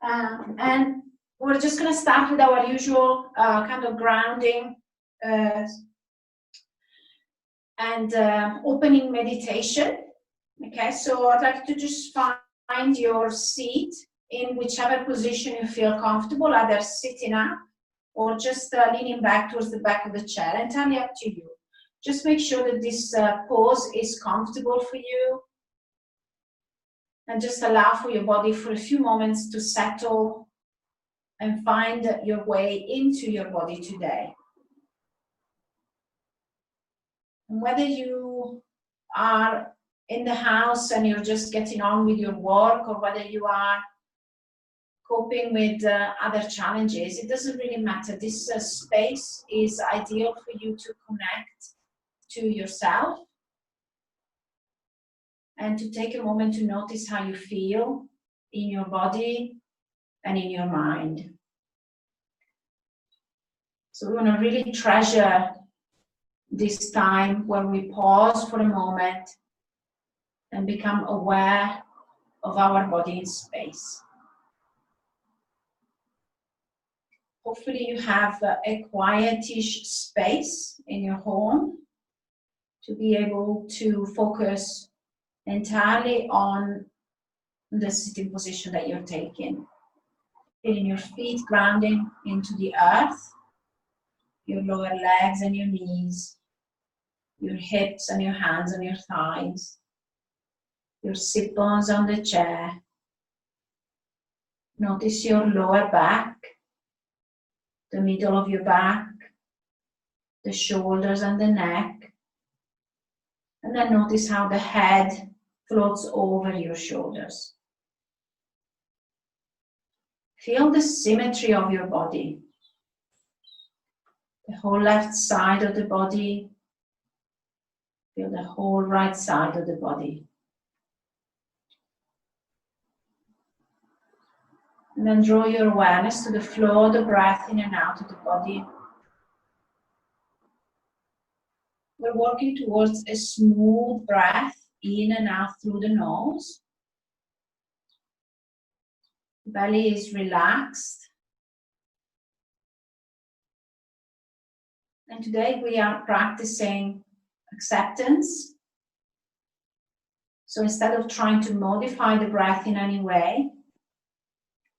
And we're just going to start with our usual kind of grounding and opening meditation. Okay, so I'd like to just find your seat in whichever position you feel comfortable, either sitting up or just leaning back towards the back of the chair, entirely up to you. Just make sure that this pose is comfortable for you, and just allow for your body for a few moments to settle and find your way into your body today. And whether you are in the house and you're just getting on with your work, or whether you are coping with other challenges, it doesn't really matter. This space is ideal for you to connect to yourself and to take a moment to notice how you feel in your body and in your mind. So we want to really treasure this time where we pause for a moment and become aware of our body in space. Hopefully you have a quietish space in your home to be able to focus entirely on the sitting position that you're taking. Feeling your feet grounding into the earth, your lower legs and your knees, your hips and your hands and your thighs, your sit bones on the chair. Notice your lower back, the middle of your back, the shoulders and the neck. And then notice how the head floats over your shoulders. Feel the symmetry of your body. The whole left side of the body. Feel the whole right side of the body. And then draw your awareness to the flow of the breath in and out of the body. We're working towards a smooth breath in and out through the nose. The belly is relaxed. And today we are practicing acceptance. So instead of trying to modify the breath in any way,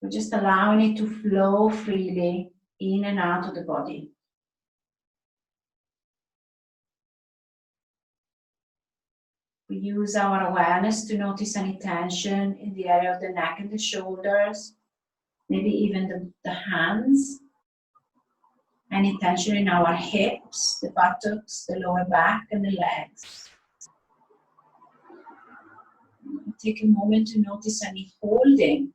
we're just allowing it to flow freely in and out of the body. We use our awareness to notice any tension in the area of the neck and the shoulders, maybe even the hands, any tension in our hips, the buttocks, the lower back, and the legs. Take a moment to notice any holding.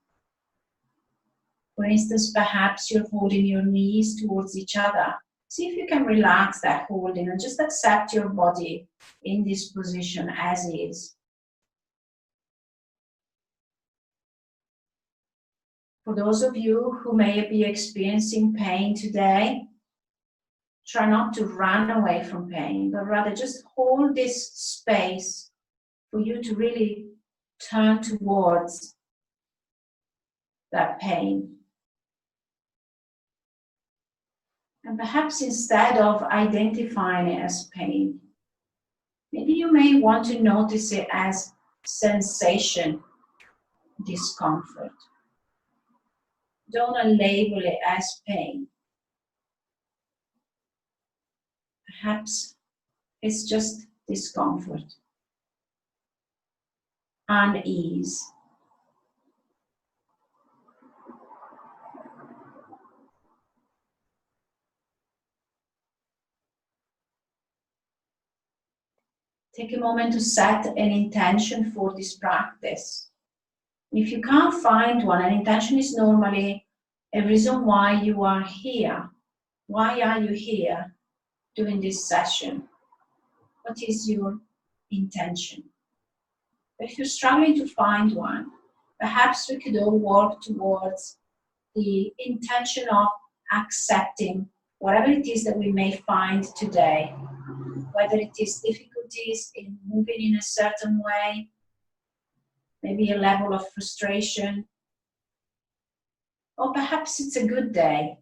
For instance, perhaps you're holding your knees towards each other. See if you can relax that holding and just accept your body in this position as is. For those of you who may be experiencing pain today, try not to run away from pain, but rather just hold this space for you to really turn towards that pain. And perhaps instead of identifying it as pain, maybe you may want to notice it as sensation, discomfort. Don't label it as pain. Perhaps it's just discomfort, unease. Take a moment to set an intention for this practice. If you can't find one, an intention is normally a reason why you are here. Why are you here doing this session? What is your intention? If you're struggling to find one, perhaps we could all work towards the intention of accepting whatever it is that we may find today, whether it is difficulties in moving in a certain way, maybe a level of frustration, or perhaps it's a good day.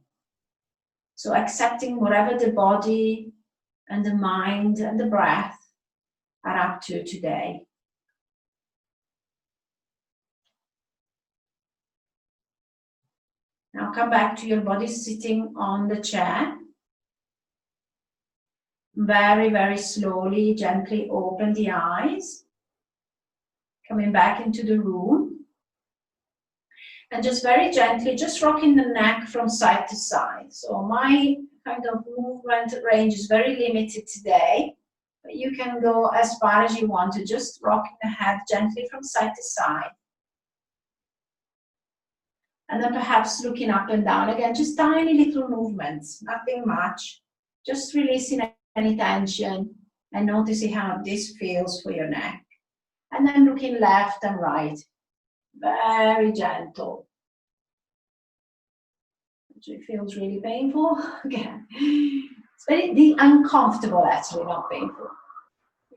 So accepting whatever the body and the mind and the breath are up to today. Now come back to your body sitting on the chair. Very, very slowly, gently open the eyes. Coming back into the room. And just very gently, just rocking the neck from side to side. So my kind of movement range is very limited today. But you can go as far as you want to, just rocking the head gently from side to side. And then perhaps looking up and down again, just tiny little movements, nothing much. Just releasing any tension and noticing how this feels for your neck. And then looking left and right, very gentle. It feels really painful. Okay. It's very uncomfortable, actually, not painful.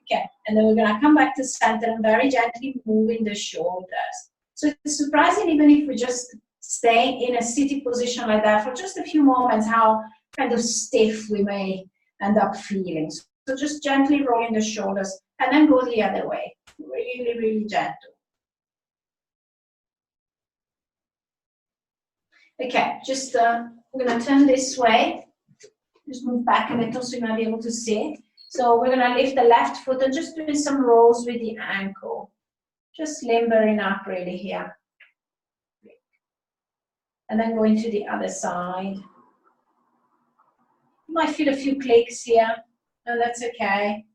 Okay, and then we're going to come back to center and very gently moving the shoulders. So it's surprising, even if we just stay in a sitting position like that for just a few moments, how kind of stiff we may end up feeling. So just gently rolling the shoulders and then go the other way. Really, really gentle. Okay, just I'm going to turn this way. Just move back a little so you might be able to see. So we're going to lift the left foot and just doing some rolls with the ankle. Just limbering up really here. And then going to the other side. You might feel a few clicks here. No, that's okay.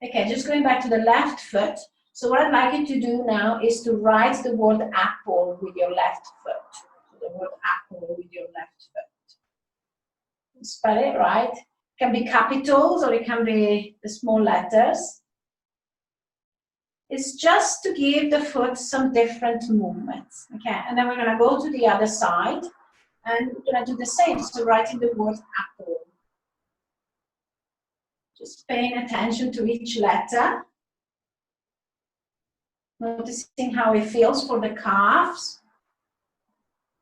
Okay, just going back to the left foot. So what I'd like you to do now is to write the word apple with your left foot. So the word apple with your left foot. Spell it right. It can be capitals or it can be the small letters. It's just to give the foot some different movements. Okay, and then we're going to go to the other side and we're going to do the same. So writing the word apple. Just paying attention to each letter. Noticing how it feels for the calves.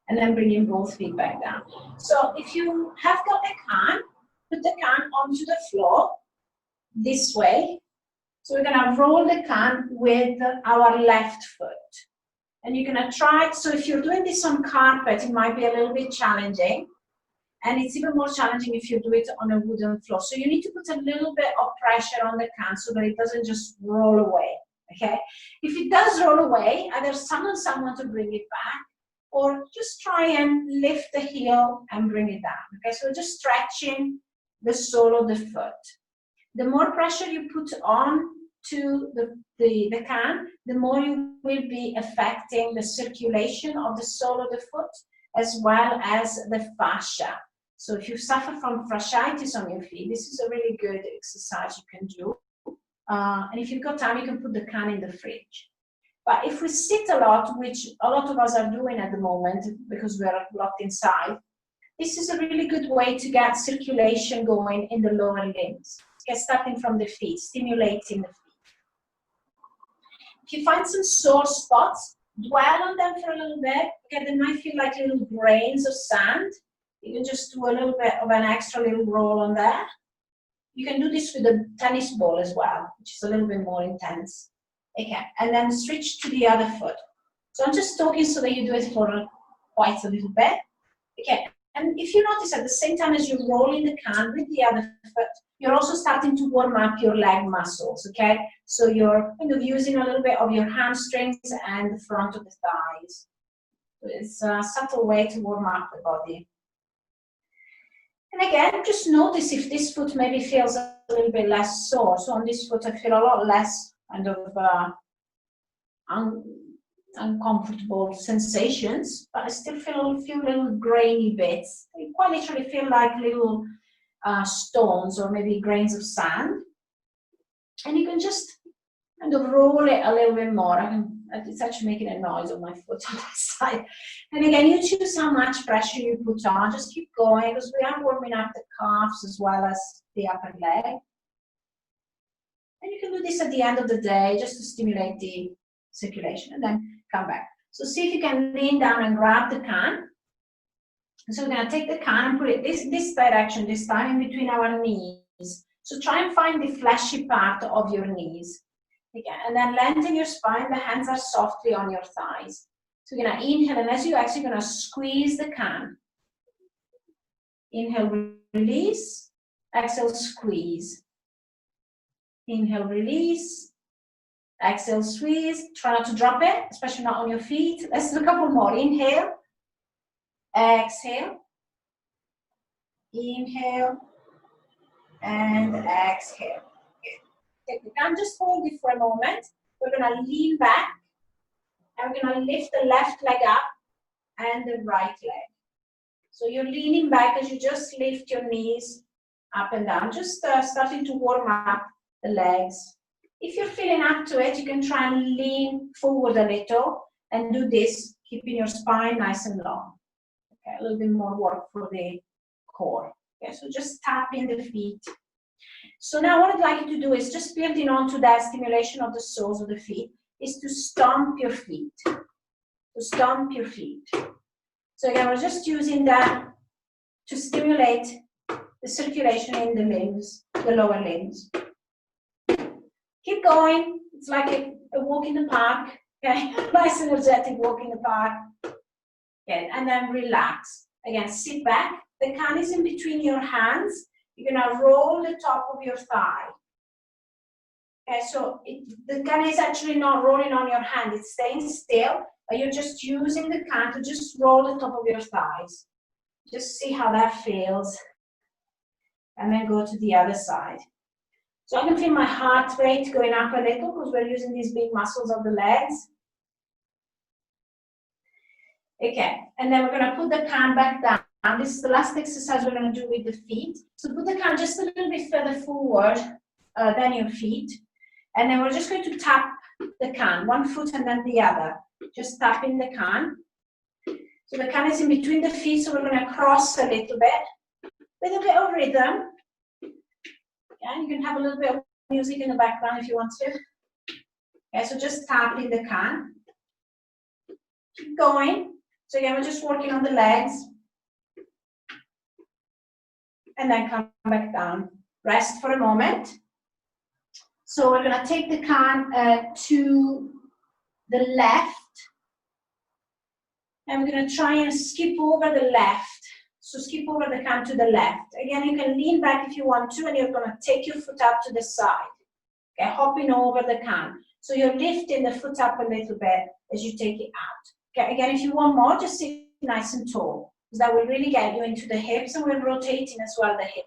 And then bringing both feet back down. So if you have got a can, put the can onto the floor this way. So we're going to roll the can with our left foot. And you're going to try, so if you're doing this on carpet, it might be a little bit challenging. And it's even more challenging if you do it on a wooden floor. So you need to put a little bit of pressure on the can so that it doesn't just roll away. Okay? If it does roll away, either summon someone to bring it back, or just try and lift the heel and bring it down. Okay, so just stretching the sole of the foot. The more pressure you put on to the can, the more you will be affecting the circulation of the sole of the foot as well as the fascia. So if you suffer from fasciitis on your feet, this is a really good exercise you can do. And if you've got time, you can put the can in the fridge. But if we sit a lot, which a lot of us are doing at the moment because we are locked inside, this is a really good way to get circulation going in the lower limbs. Okay, starting from the feet, stimulating the feet. If you find some sore spots, dwell on them for a little bit. Okay, they might feel like little grains of sand. You can just do a little bit of an extra little roll on there. You can do this with a tennis ball as well, which is a little bit more intense. Okay, and then switch to the other foot. So I'm just talking so that you do it for quite a little bit. Okay, and if you notice at the same time as you're rolling the can with the other foot, you're also starting to warm up your leg muscles, okay? So you're kind of using a little bit of your hamstrings and the front of the thighs. It's a subtle way to warm up the body. And again, just notice if this foot maybe feels a little bit less sore. So on this foot, I feel a lot less kind of uncomfortable sensations, but I still feel a few little grainy bits. They quite literally feel like little stones or maybe grains of sand. And you can just kind of roll it a little bit more. It's actually making a noise on my foot on that side. And again, you choose how much pressure you put on. Just keep going because we are warming up the calves as well as the upper leg. And you can do this at the end of the day just to stimulate the circulation and then come back. So see if you can lean down and grab the can. So we're going to take the can and put it this direction this time, in between our knees. So try and find the fleshy part of your knees. Okay, and then lengthen your spine, the hands are softly on your thighs. So we're going to inhale, and as you exhale, you're going to squeeze the can. Inhale, release. Exhale, squeeze. Inhale, release. Exhale, squeeze. Try not to drop it, especially not on your feet. Let's do a couple more. Inhale. Exhale. Inhale. And exhale. Take the can, just hold it for a moment. We're going to lean back. And we're going to lift the left leg up and the right leg. So you're leaning back as you just lift your knees up and down, just starting to warm up the legs. If you're feeling up to it, you can try and lean forward a little and do this, keeping your spine nice and long. Okay, a little bit more work for the core. Okay, so just tap in the feet. So now what I'd like you to do is, just building onto that stimulation of the soles of the feet, is to stomp your feet. To stomp your feet. So again, we're just using that to stimulate the circulation in the limbs, the lower limbs. Keep going. It's like a walk in the park. Okay, nice energetic walk in the park. Okay, and then relax. Again, sit back. The can is in between your hands. You're gonna roll the top of your thigh. Okay, so the can is actually not rolling on your hand. It's staying still, but you're just using the can to just roll the top of your thighs. Just see how that feels. And then go to the other side. So I can feel my heart rate going up a little because we're using these big muscles of the legs. Okay, and then we're going to put the can back down. This is the last exercise we're going to do with the feet. So put the can just a little bit further forward than your feet. And then we're just going to tap the can, one foot and then the other. Just tapping the can. So the can is in between the feet, so we're going to cross a little bit of rhythm. Yeah, you can have a little bit of music in the background if you want to. Okay, so just tapping the can. Keep going. So again, we're just working on the legs. And then come back down. Rest for a moment. So we're going to take the can to the left. And we're going to try and skip over the left. So skip over the can to the left. Again, you can lean back if you want to, and you're going to take your foot up to the side. Okay, hopping over the can. So you're lifting the foot up a little bit as you take it out. Okay, again, if you want more, just sit nice and tall. Because that will really get you into the hips, and we're rotating as well the hip.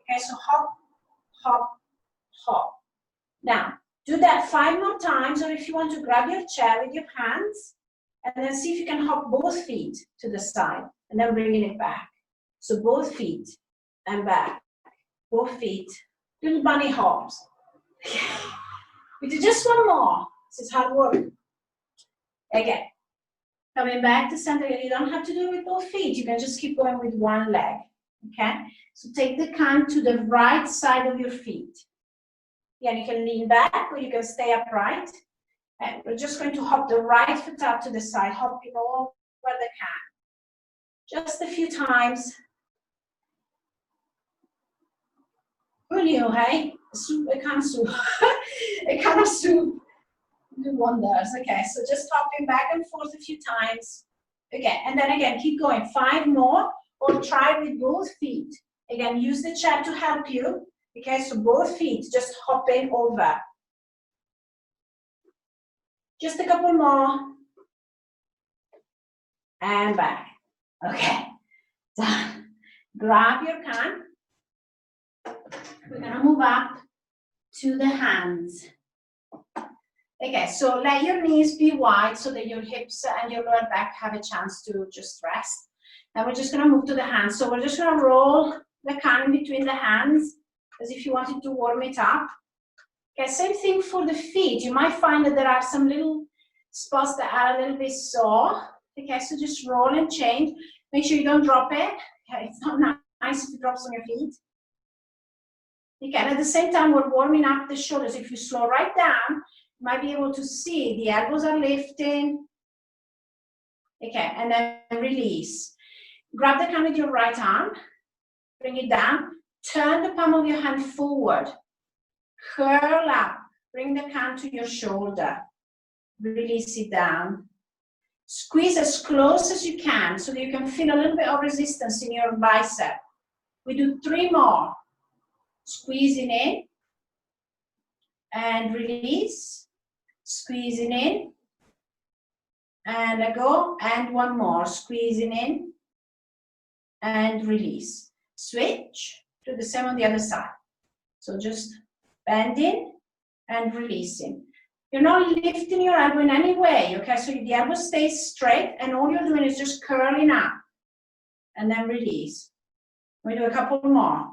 Okay, so hop, hop, hop. Now, do that 5 more times, or if you want to grab your chair with your hands, and then see if you can hop both feet to the side, and then bringing it back. So both feet and back, both feet, little bunny hops. We do just one more. This is hard work. Again, coming back to center. You don't have to do it with both feet. You can just keep going with one leg. Okay? So take the can to the right side of your feet. Yeah, you can lean back or you can stay upright. And we're just going to hop the right foot up to the side, hopping over the can. Just a few times. Who knew, hey? A can of soup. A can of soup. Do wonders. Okay, so just hopping back and forth a few times. Okay, and then again, keep going. 5 more, or try with both feet. Again, use the chair to help you. Okay, so both feet, just hopping over. Just a couple more. And back. Okay, done. Grab your can. We're gonna move up to the hands. Okay, so let your knees be wide so that your hips and your lower back have a chance to just rest. And we're just gonna move to the hands. So we're just gonna roll the can in between the hands as if you wanted to warm it up. Okay, same thing for the feet. You might find that there are some little spots that are a little bit sore. Okay, so just roll and change. Make sure you don't drop it. Okay, it's not nice if it drops on your feet. Okay, and at the same time, we're warming up the shoulders. If you slow right down, you might be able to see the elbows are lifting, Okay, and then release. Grab the can with your right arm, bring it down, turn the palm of your hand forward, curl up, bring the can to your shoulder, release it down. Squeeze as close as you can so that you can feel a little bit of resistance in your bicep. We do 3 more. Squeezing in and release, squeezing in and let go, and 1 more, squeezing in and release. Switch, do the same on the other side. So just bending and releasing. You're not lifting your elbow in any way, okay? So the elbow stays straight and all you're doing is just curling up and then release. We do a couple more.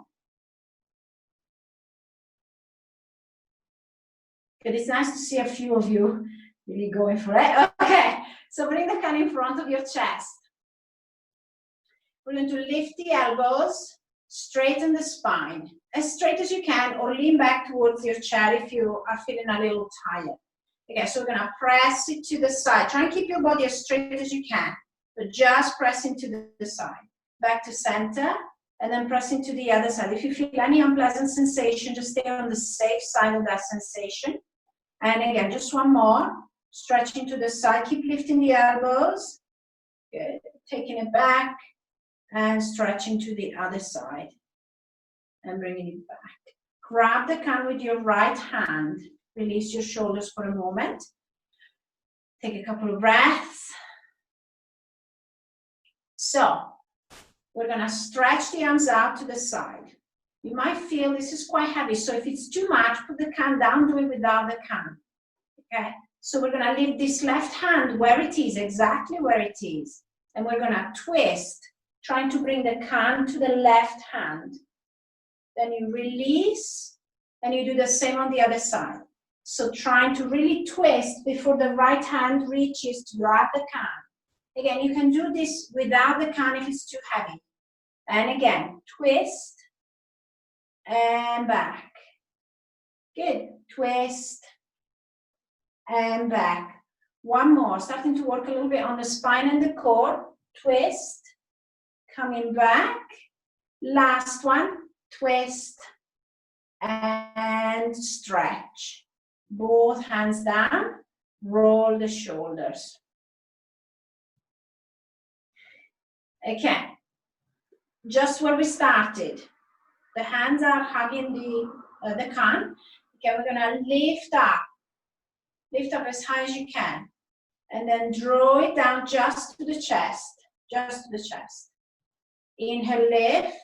Good, it's nice to see a few of you really going for it. Okay, so bring the can in front of your chest. We're going to lift the elbows, straighten the spine, as straight as you can, or lean back towards your chair if you are feeling a little tired. Okay, so we're going to press it to the side. Try and keep your body as straight as you can, but just pressing to the side. Back to center, and then pressing to the other side. If you feel any unpleasant sensation, just stay on the safe side of that sensation. And again, just 1 more. Stretching to the side. Keep lifting the elbows. Good. Taking it back and stretching to the other side. And bringing it back. Grab the can with your right hand. Release your shoulders for a moment. Take a couple of breaths. So, we're going to stretch the arms out to the side. You might feel this is quite heavy, so if it's too much, put the can down, do it without the can. Okay? So we're going to leave this left hand where it is, exactly where it is. And we're going to twist, trying to bring the can to the left hand. Then you release, and you do the same on the other side. So trying to really twist before the right hand reaches to grab the can. Again, you can do this without the can if it's too heavy. And again, twist and back. Good. Twist and back. 1 more. Starting to work a little bit on the spine and the core. Twist. Coming back. Last one. Twist and stretch. Both hands down. Roll the shoulders. Okay. Just where we started. The hands are hugging the can. Okay, we're going to lift up. Lift up as high as you can. And then draw it down just to the chest. Just to the chest. Inhale, lift.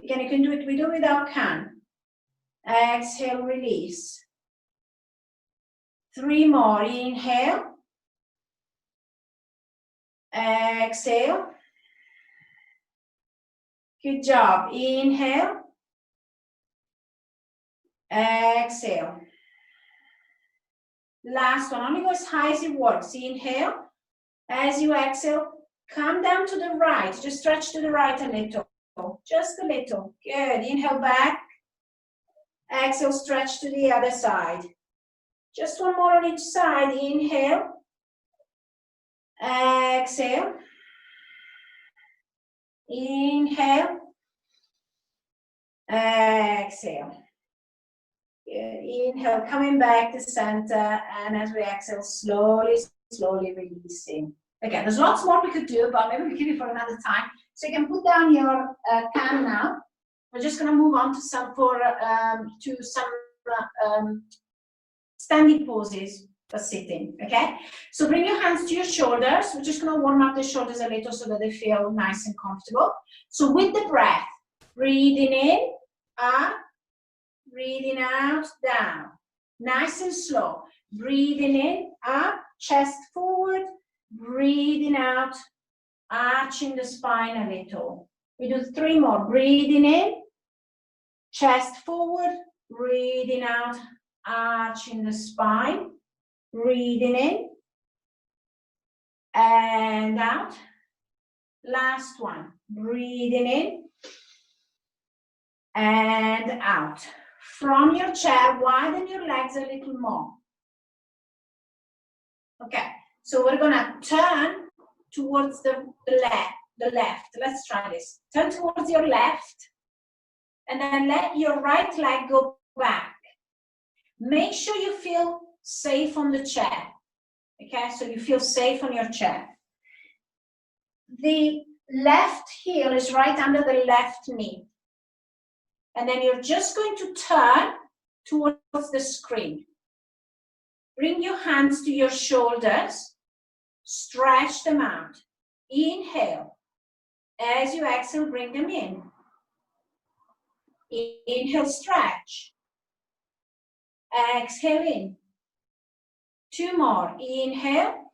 Again, you can do it with or without can. Exhale, release. 3 more. Inhale. Exhale. Good job. Inhale. Exhale. Last one. Only go as high as it works. Inhale. As you exhale, come down to the right. Just stretch to the right a little. Just a little. Good. Inhale back. Exhale, stretch to the other side. Just 1 more on each side. Inhale. Exhale. Inhale. Exhale. Good. Inhale, coming back to center, and as we exhale, slowly, slowly releasing. Again, there's lots more we could do, but maybe we keep it for another time. So you can put down your can now. We're just going to move on to some standing poses for sitting. Okay. So bring your hands to your shoulders. We're just going to warm up the shoulders a little so that they feel nice and comfortable. So with the breath, breathing in, up, breathing out, down. Nice and slow. Breathing in, up, chest forward, breathing out, arching the spine a little. We do 3 more. Breathing in, chest forward, breathing out, arching the spine. Breathing in and out. Last one. Breathing in and out. From your chair, widen your legs a little more. Okay, so we're going to turn towards the left. Let's try this. Turn towards your left, and then let your right leg go back. Make sure you feel safe on the chair. Okay, so you feel safe on your chair. The left heel is right under the left knee. And then you're just going to turn towards the screen. Bring your hands to your shoulders. Stretch them out. Inhale. As you exhale, bring them in. Inhale, stretch. Exhale in. 2 more. Inhale.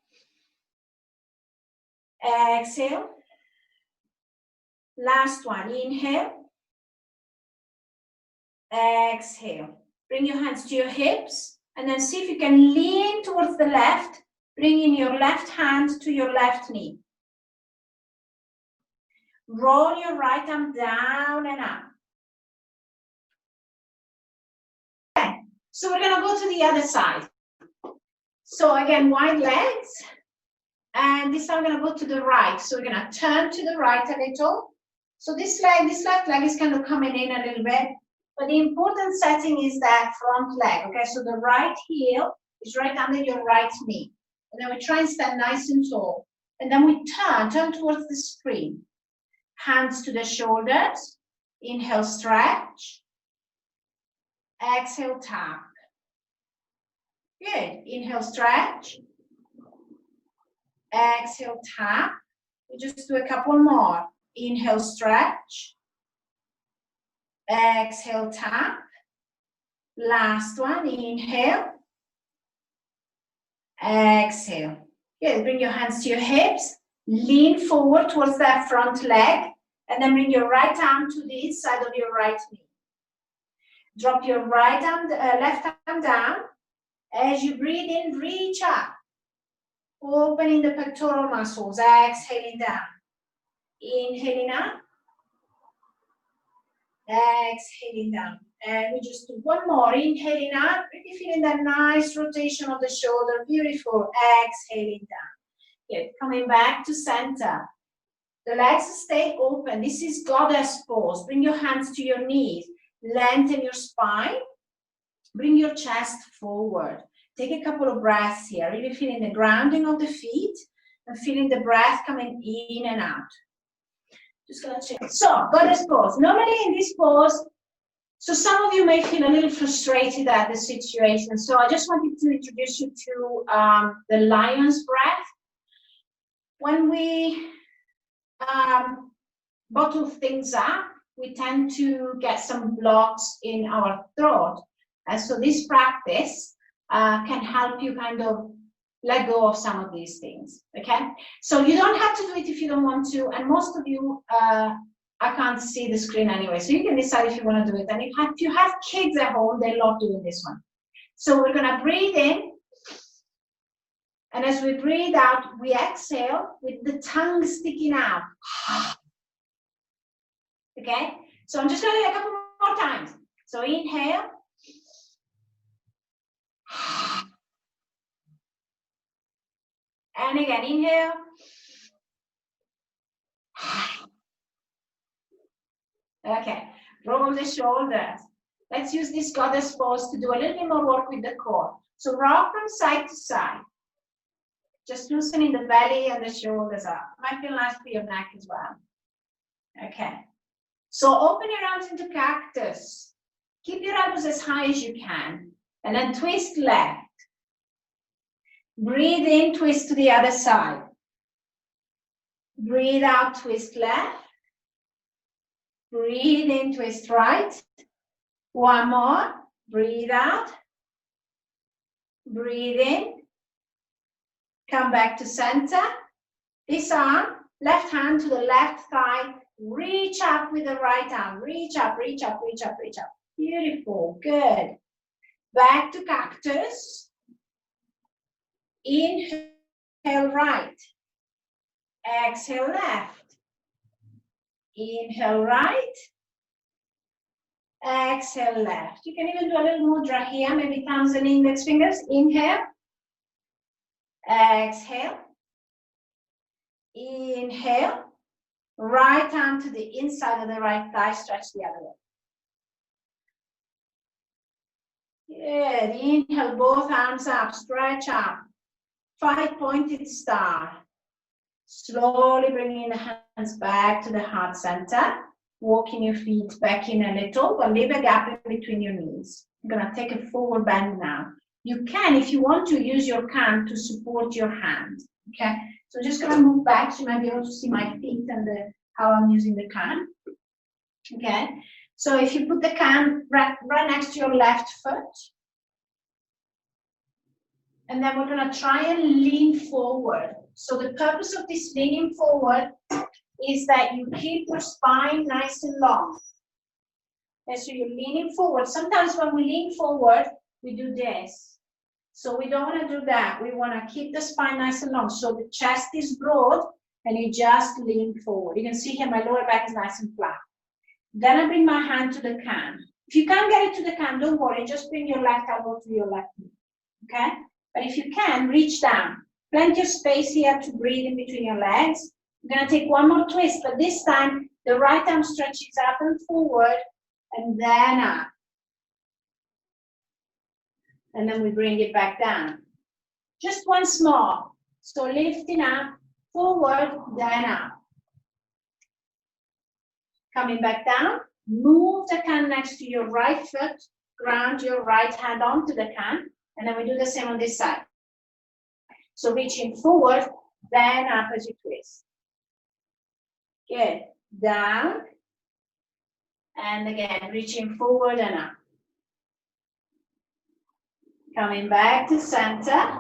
Exhale. Last one. Inhale. Exhale. Bring your hands to your hips and then see if you can lean towards the left. Bring in your left hand to your left knee. Roll your right arm down and up. Okay, so we're going to go to the other side. So again, wide legs. And this time we're going to go to the right. So we're going to turn to the right a little. So this left leg is kind of coming in a little bit. But the important setting is that front leg. Okay, so the right heel is right under your right knee. And then we try and stand nice and tall. And then we turn towards the screen. Hands to the shoulders. Inhale, stretch. Exhale, tap. Good. Inhale, stretch. Exhale, tap. We just do a couple more. Inhale, stretch. Exhale, tap. Last one. Inhale. Exhale. Good. Bring your hands to your hips. Lean forward towards that front leg. And then bring your right arm to the inside of your right knee. Drop your right arm, left arm down. As you breathe in, reach up. Opening the pectoral muscles. Exhaling down. Inhaling up. Exhaling down. And we just do one more. Inhaling up. Really feeling that nice rotation of the shoulder. Beautiful. Exhaling down. Good. Coming back to center. The legs stay open. This is goddess pose. Bring your hands to your knees. Lengthen your spine. Bring your chest forward. Take a couple of breaths here. Really feeling the grounding of the feet and feeling the breath coming in and out. Just gonna check. So, goddess pose. Normally in this pose, so some of you may feel a little frustrated at the situation. So I just wanted to introduce you to the lion's breath. When we bottle things up, we tend to get some blocks in our throat. And so this practice can help you kind of let go of some of these things, okay? So you don't have to do it if you don't want to, and most of you, I can't see the screen anyway, so you can decide if you want to do it. And if you have kids at home, they love doing this one. So we're gonna breathe in, and as we breathe out, we exhale with the tongue sticking out. Okay? So I'm just gonna do it a couple more times. So inhale. And again, inhale. Okay, roll the shoulders. Let's use this goddess pose to do a little bit more work with the core. So rock from side to side. Just loosening the belly and the shoulders up. Might feel nice for your neck as well. Okay. So open your arms into cactus. Keep your elbows as high as you can. And then twist left. Breathe in, twist to the other side. Breathe out, twist left. Breathe in, twist right. One more. Breathe out. Breathe in. Come back to center. This arm, left hand to the left thigh. Reach up with the right arm. Reach up, reach up, reach up, reach up. Beautiful. Good. Back to cactus. Inhale right. Exhale left. Inhale right. Exhale left. You can even do a little mudra here, maybe thumbs and index fingers. Inhale. Exhale. Inhale. Right arm to the inside of the right thigh, stretch the other way. Good. Inhale, both arms up, stretch up. 5-pointed star. Slowly bringing the hands back to the heart center. Walking your feet back in a little, but leave a gap in between your knees. You're going to take a forward bend now. You can, if you want to, use your can to support your hand. Okay? So I'm just going to move back so you might be able to see my feet and how I'm using the can. Okay? So if you put the can right next to your left foot, and then we're going to try and lean forward. So the purpose of this leaning forward is that you keep your spine nice and long. And so you're leaning forward. Sometimes when we lean forward, we do this. So we don't want to do that. We want to keep the spine nice and long. So the chest is broad and you just lean forward. You can see here my lower back is nice and flat. Then I bring my hand to the can. If you can't get it to the can, don't worry. Just bring your left elbow to your left knee. Okay? But if you can, reach down. Plenty of space here to breathe in between your legs. I'm going to take one more twist, but this time the right arm stretches up and forward and then up. And then we bring it back down. Just once more. So lifting up, forward, then up. Coming back down, move the can next to your right foot, ground your right hand onto the can, and then we do the same on this side. So reaching forward, then up as you twist. Good. Down. And again, reaching forward and up. Coming back to center.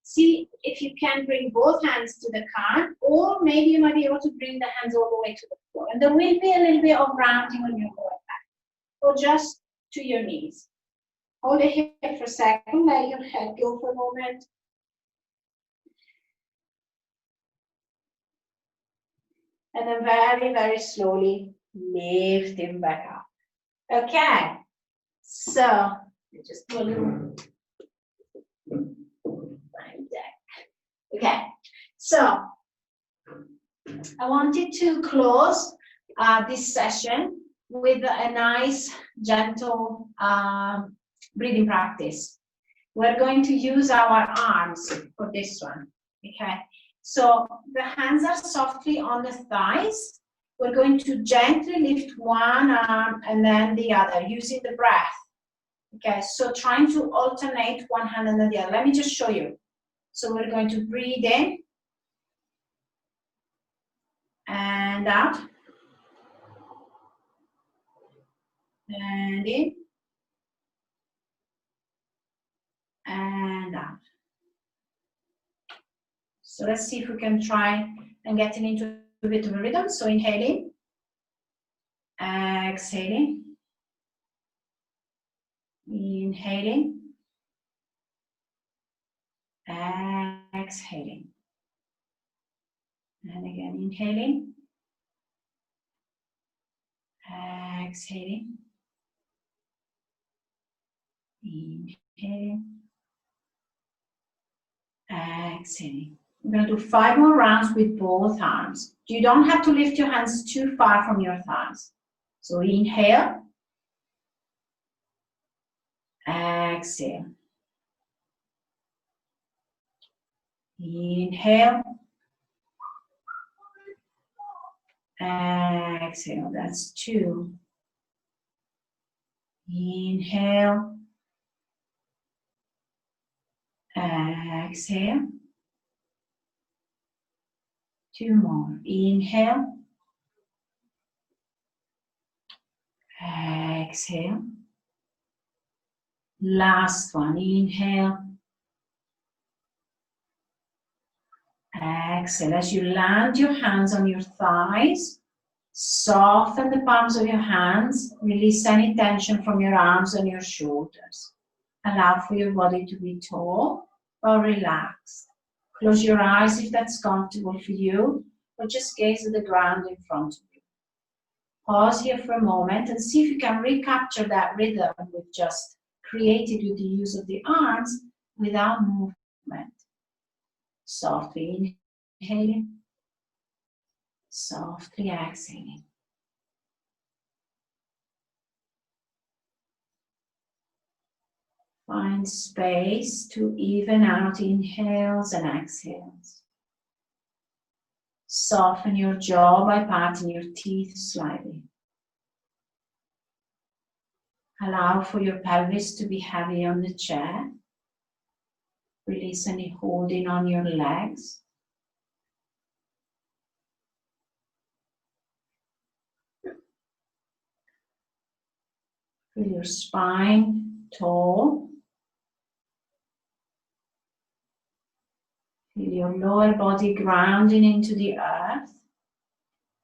See if you can bring both hands to the can, or maybe you might be able to bring the hands all the way to the floor. And there will be a little bit of rounding on your lower back, or just to your knees. Hold it here for a second, let your head go for a moment. And then very, very slowly lift him back up. Okay, so just do a little deck. Okay, so I wanted to close this session with a nice, gentle breathing practice. We're going to use our arms for this one. Okay. So the hands are softly on the thighs. We're going to gently lift one arm and then the other using the breath. Okay, so trying to alternate one hand and then the other. Let me just show you. So we're going to breathe in and out. And in and out. So let's see if we can try and get into a bit of a rhythm. So inhaling, exhaling, inhaling, exhaling, and again inhaling, exhaling, inhaling, exhaling. We're going to do 5 more rounds with both arms. You don't have to lift your hands too far from your thighs. So inhale, exhale, inhale, exhale. That's 2. Inhale, exhale. 2 more. Inhale, exhale. Last one. Inhale, exhale. As you land your hands on your thighs, soften the palms of your hands. Release any tension from your arms and your shoulders. Allow for your body to be tall or relaxed. Close your eyes if that's comfortable for you, or just gaze at the ground in front of you. Pause here for a moment and see if you can recapture that rhythm we've just created with the use of the arms without movement. Softly inhaling Softly exhaling. Find space to even out inhales and exhales. Soften your jaw by parting your teeth slightly. Allow for your pelvis to be heavy on the chair. Release any holding on your legs. Feel your spine tall. Feel your lower body grounding into the earth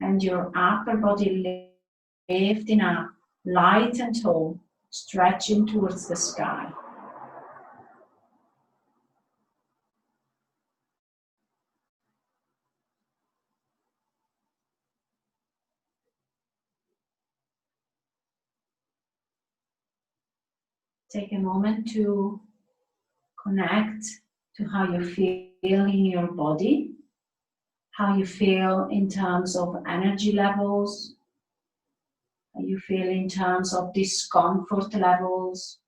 and your upper body lifting up, light and tall, stretching towards the sky. Take a moment to connect to how you feel in your body, how you feel in terms of energy levels, how you feel in terms of discomfort levels,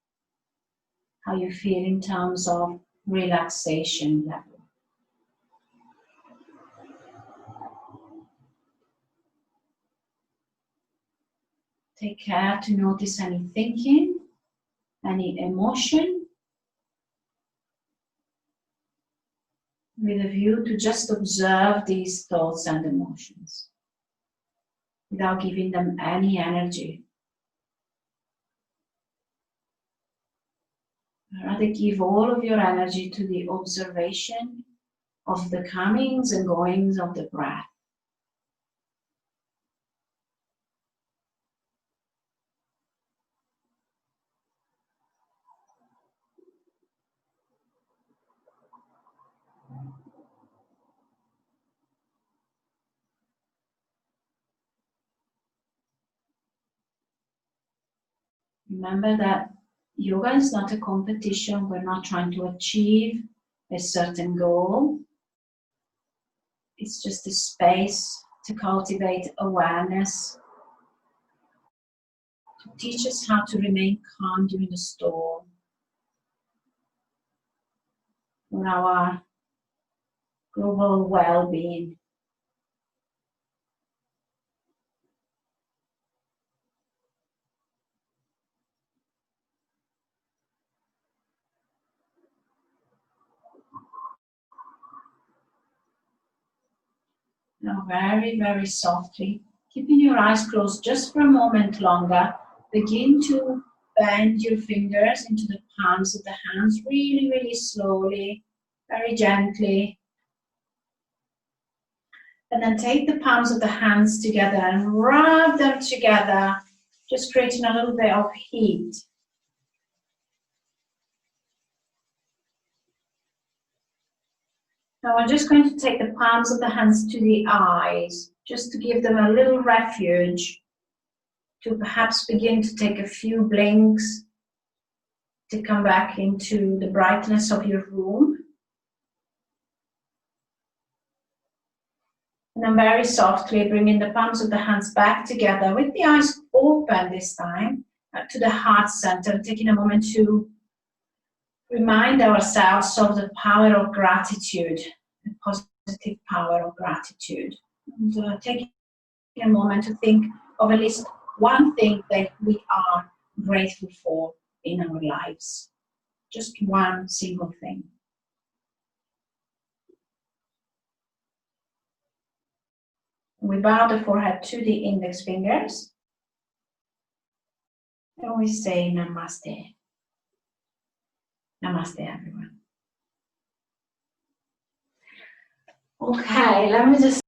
how you feel in terms of relaxation level. Take care to notice any thinking, any emotion, with a view to just observe these thoughts and emotions without giving them any energy. Rather, give all of your energy to the observation of the comings and goings of the breath. Remember that yoga is not a competition. We're not trying to achieve a certain goal. It's just a space to cultivate awareness, to teach us how to remain calm during the storm, for our global well-being. Now very, very softly, keeping your eyes closed just for a moment longer, begin to bend your fingers into the palms of the hands really, really slowly, very gently. And then take the palms of the hands together and rub them together, just creating a little bit of heat. Now I'm just going to take the palms of the hands to the eyes, just to give them a little refuge, to perhaps begin to take a few blinks, to come back into the brightness of your room. And then very softly bringing the palms of the hands back together with the eyes open this time to the heart center, taking a moment to remind ourselves of the power of gratitude, the positive power of gratitude. And taking a moment to think of at least one thing that we are grateful for in our lives. Just one single thing. We bow the forehead to the index fingers. And we say Namaste. Namaste, everyone. Okay, let me just